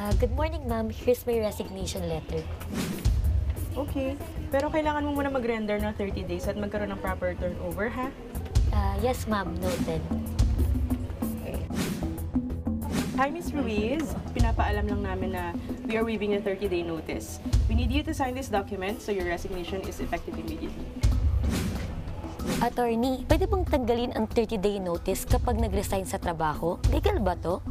Good morning, ma'am. Here's my resignation letter. Okay, pero kailangan mo muna mag-render ng 30 days at magkaroon ng proper turnover, ha? Yes, ma'am. Noted. Hi, Ms. Ruiz. Pinapaalam lang namin na we are waiving the 30-day notice. We need you to sign this document so your resignation is effective immediately. Attorney, pwede bang tanggalin ang 30-day notice kapag nag-resign sa trabaho? Legal ba to?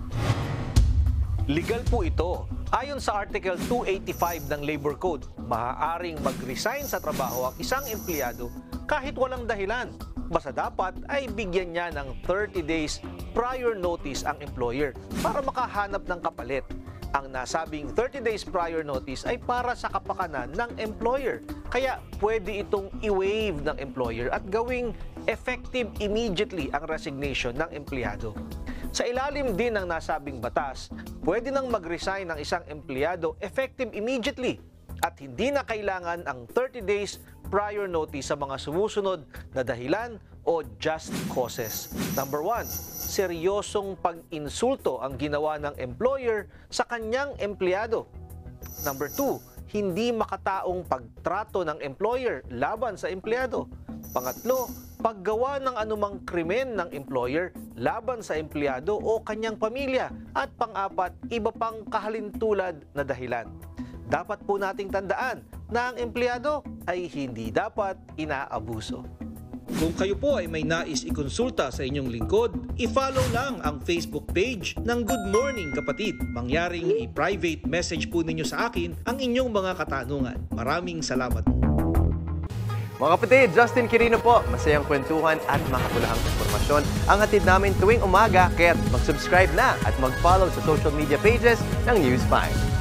Legal po ito. Ayon sa Article 285 ng Labor Code, maaaring mag-resign sa trabaho ang isang empleyado kahit walang dahilan. Basta dapat ay bigyan niya ng 30 days prior notice ang employer para makahanap ng kapalit. Ang nasabing 30 days prior notice ay para sa kapakanan ng employer. Kaya pwede itong i-waive ng employer at gawing effective immediately ang resignation ng empleyado. Sa ilalim din ng nasabing batas, pwede nang mag-resign ng isang empleyado effective immediately at hindi na kailangan ang 30 days prior notice sa mga sumusunod na dahilan o just causes. Number 1, seryosong pag-insulto ang ginawa ng employer sa kanyang empleyado. Number 2, hindi makataong pagtrato ng employer laban sa empleyado. Pangatlo, paggawa ng anumang krimen ng employer laban sa empleyado o kanyang pamilya. At pang-apat, iba pang kahalintulad na dahilan. Dapat po nating tandaan na ang empleyado ay hindi dapat inaabuso. Kung kayo po ay may nais ikonsulta sa inyong lingkod, i-follow lang ang Facebook page ng Good Morning Kapatid. Mangyaring i-private message po ninyo sa akin ang inyong mga katanungan. Maraming salamat. Mga kapatid, Justin Quirino po. Masayang kwentuhan at makapulahang informasyon ang hatid namin tuwing umaga. Kaya't mag-subscribe na at mag-follow sa social media pages ng News 5.